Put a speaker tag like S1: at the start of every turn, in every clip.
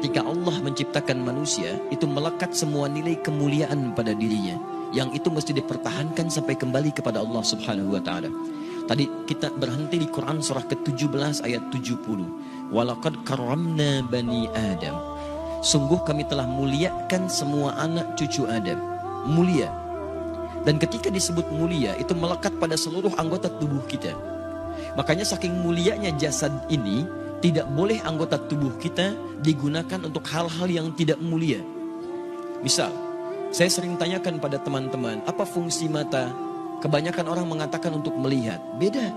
S1: ketika Allah menciptakan manusia, itu melekat semua nilai kemuliaan pada dirinya, yang itu mesti dipertahankan sampai kembali kepada Allah Subhanahu wa taala. Tadi kita berhenti di Quran surah ke-17 ayat 70. Walaqad karramna bani Adam. Sungguh kami telah muliakan semua anak cucu Adam. Mulia. Dan ketika disebut mulia, itu melekat pada seluruh anggota tubuh kita. Makanya saking mulianya jasad ini, tidak boleh anggota tubuh kita digunakan untuk hal-hal yang tidak mulia. Misal, saya sering tanyakan pada teman-teman, apa fungsi mata? Kebanyakan orang mengatakan untuk melihat. Beda.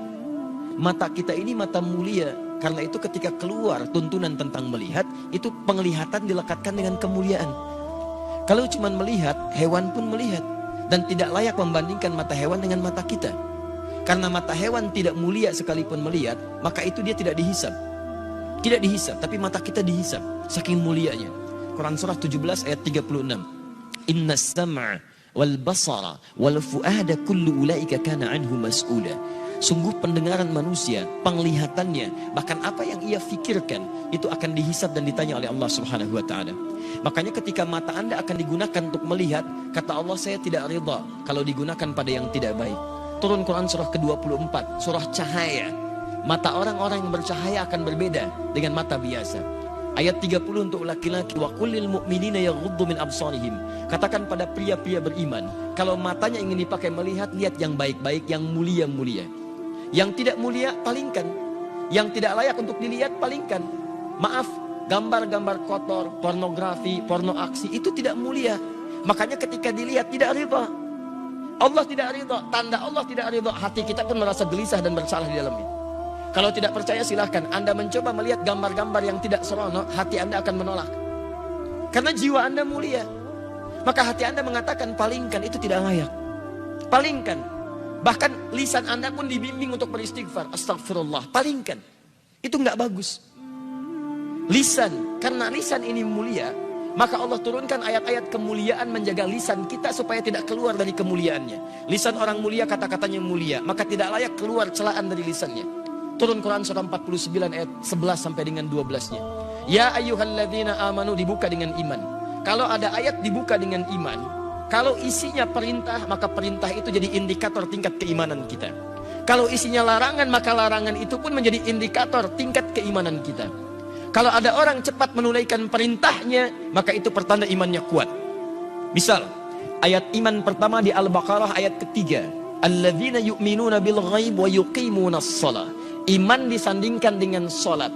S1: Mata kita ini mata mulia. Karena itu ketika keluar tuntunan tentang melihat, itu penglihatan dilekatkan dengan kemuliaan. Kalau cuma melihat, hewan pun melihat. Dan tidak layak membandingkan mata hewan dengan mata kita. Karena mata hewan tidak mulia sekalipun melihat, maka itu dia tidak dihisab. Tidak dihisab, tapi mata kita dihisab. Saking mulianya. Quran surah 17 ayat 36. Inna sam'a wal basara wal fu'ada kullu ulaika kana anhu mas'ula. Sungguh pendengaran manusia, penglihatannya, bahkan apa yang ia fikirkan, itu akan dihisab dan ditanya oleh Allah Subhanahu wa ta'ala. Makanya ketika mata Anda akan digunakan untuk melihat, kata Allah, saya tidak ridha kalau digunakan pada yang tidak baik. Turun Quran surah ke-24, surah cahaya. Mata orang-orang yang bercahaya akan berbeda dengan mata biasa. Ayat 30 untuk laki-laki, wa qulil mu'minina yaghuddu min absarihim. Katakan pada pria-pria beriman, kalau matanya ingin dipakai melihat, lihat yang baik-baik, yang mulia-mulia. Yang tidak mulia, palingkan. Yang tidak layak untuk dilihat, palingkan. Maaf, gambar-gambar kotor, pornografi, porno aksi, itu tidak mulia. Makanya ketika dilihat tidak ridha. Allah tidak ridha, tanda Allah tidak ridha, hati kita pun merasa gelisah dan bersalah di dalamnya. Kalau tidak percaya silahkan Anda mencoba melihat gambar-gambar yang tidak seronok, hati Anda akan menolak. Karena jiwa Anda mulia. Maka hati Anda mengatakan palingkan, itu tidak layak. Palingkan. Bahkan lisan Anda pun dibimbing untuk beristighfar. Astagfirullah, palingkan. Itu nggak bagus. Lisan, karena lisan ini mulia, maka Allah turunkan ayat-ayat kemuliaan menjaga lisan kita supaya tidak keluar dari kemuliaannya. Lisan orang mulia kata-katanya mulia, maka tidak layak keluar celaan dari lisannya. Turun Quran surah 49 ayat 11 sampai dengan 12-nya. Ya ayyuhalladzina amanu, dibuka dengan iman. Kalau ada ayat dibuka dengan iman, kalau isinya perintah, maka perintah itu jadi indikator tingkat keimanan kita. Kalau isinya larangan, maka larangan itu pun menjadi indikator tingkat keimanan kita. Kalau ada orang cepat menunaikan perintahnya, maka itu pertanda imannya kuat. Misal, ayat iman pertama di Al-Baqarah ayat ketiga. Alladzina yu'minuna bil ghaib wa yuqimunas shalah. Iman disandingkan dengan sholat.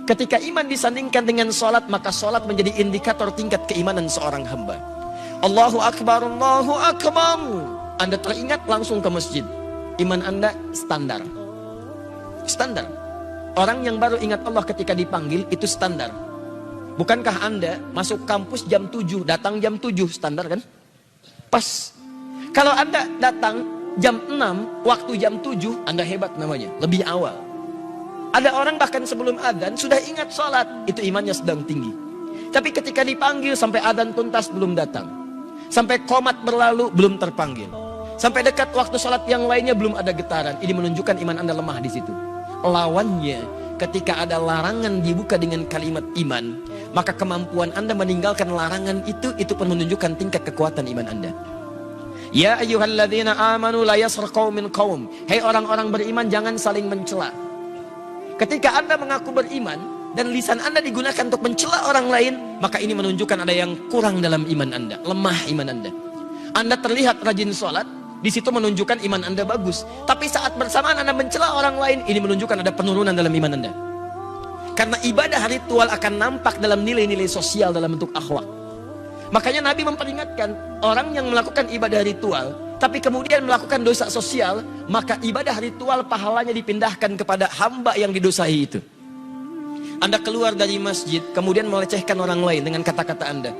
S1: Ketika iman disandingkan dengan sholat, maka sholat menjadi indikator tingkat keimanan seorang hamba. Allahu Akbar, Allahu Akbar. Anda teringat langsung ke masjid. Iman Anda standar. Standar. Orang yang baru ingat Allah ketika dipanggil, itu standar. Bukankah Anda masuk kampus jam 7, datang jam 7, standar kan? Pas. Kalau Anda datang jam 6, waktu jam 7, Anda hebat namanya, lebih awal. Ada orang bahkan sebelum adzan sudah ingat sholat, itu imannya sedang tinggi. Tapi ketika dipanggil sampai adzan tuntas belum datang. Sampai qomat berlalu belum terpanggil. Sampai dekat waktu sholat yang lainnya belum ada getaran. Ini menunjukkan iman Anda lemah di situ. Lawannya, ketika ada larangan dibuka dengan kalimat iman, maka kemampuan Anda meninggalkan larangan itu pun menunjukkan tingkat kekuatan iman Anda. Ya ayyuhalladzina amanu la yaskhar qaumin qaum. Hei orang-orang beriman, jangan saling mencela. Ketika Anda mengaku beriman dan lisan Anda digunakan untuk mencela orang lain, maka ini menunjukkan ada yang kurang dalam iman Anda, lemah iman Anda. Anda terlihat rajin sholat, di situ menunjukkan iman Anda bagus. Tapi saat bersamaan Anda mencela orang lain, ini menunjukkan ada penurunan dalam iman Anda. Karena ibadah ritual akan nampak dalam nilai-nilai sosial dalam bentuk akhlak. Makanya Nabi memperingatkan, orang yang melakukan ibadah ritual tapi kemudian melakukan dosa sosial, maka ibadah ritual pahalanya dipindahkan kepada hamba yang didosai itu. Anda keluar dari masjid, kemudian melecehkan orang lain dengan kata-kata Anda.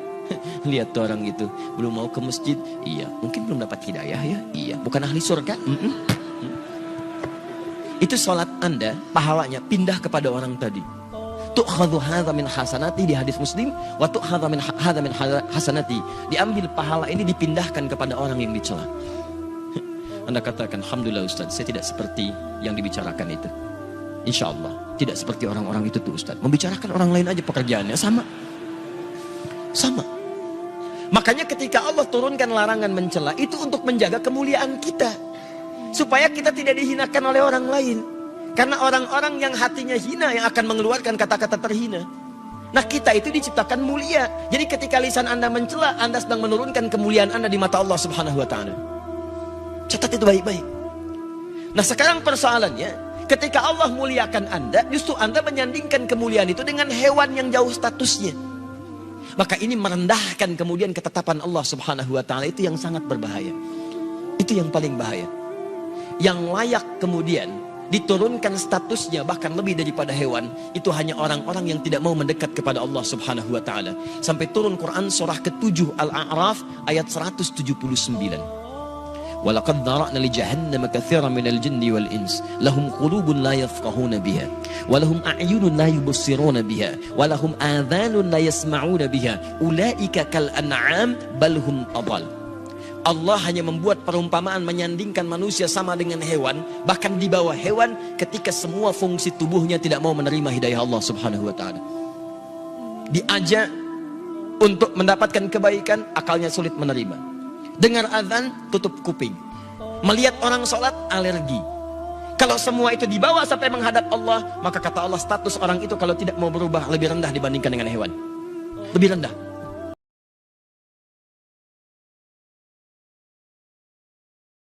S1: Lihat tuh orang itu, belum mau ke masjid. Iya, mungkin belum dapat hidayah ya. Iya, bukan ahli surga. Itu sholat Anda, pahalanya pindah kepada orang tadi. Tu'khadhu hadza min hasanati di hadis Muslim, wa tu'khadhu min hadza min hasanati. Diambil pahala ini dipindahkan kepada orang yang dicela. Anda katakan, alhamdulillah Ustaz, saya tidak seperti yang dibicarakan itu. Insya Allah tidak seperti orang-orang itu tuh Ustaz. Membicarakan orang lain aja pekerjaannya sama. Sama. Makanya ketika Allah turunkan larangan mencela, itu untuk menjaga kemuliaan kita. Supaya kita tidak dihinakan oleh orang lain. Karena orang-orang yang hatinya hina yang akan mengeluarkan kata-kata terhina. Nah, kita itu diciptakan mulia. Jadi ketika lisan Anda mencela, Anda sedang menurunkan kemuliaan Anda di mata Allah Subhanahu wa taala. Catat itu baik-baik. Nah, sekarang persoalannya, ketika Allah muliakan Anda, justru Anda menyandingkan kemuliaan itu dengan hewan yang jauh statusnya. Maka ini merendahkan kemudian ketetapan Allah Subhanahu wa taala, itu yang sangat berbahaya. Itu yang paling bahaya. Yang layak kemudian diturunkan statusnya bahkan lebih daripada hewan, itu hanya orang-orang yang tidak mau mendekat kepada Allah Subhanahu wa taala. Sampai turun Quran surah ke-7 Al-A'raf ayat 179. Walaqad dhara'na li jahannam katsiran minal jinni wal ins lahum qulubun la yafqahuna biha wa lahum a'yunun la yubsiruna biha wa lahum adhanun la yasma'una biha ulaika kal an'am bal hum adall. Allah hanya membuat perumpamaan menyandingkan manusia sama dengan hewan, bahkan di bawah hewan ketika semua fungsi tubuhnya tidak mau menerima hidayah Allah Subhanahu wa taala. Diajak untuk mendapatkan kebaikan, akalnya sulit menerima. Dengar azan, tutup kuping. Melihat orang sholat, alergi. Kalau semua itu dibawa sampai menghadap Allah, maka kata Allah status orang itu kalau tidak mau berubah lebih rendah dibandingkan dengan hewan. Lebih rendah.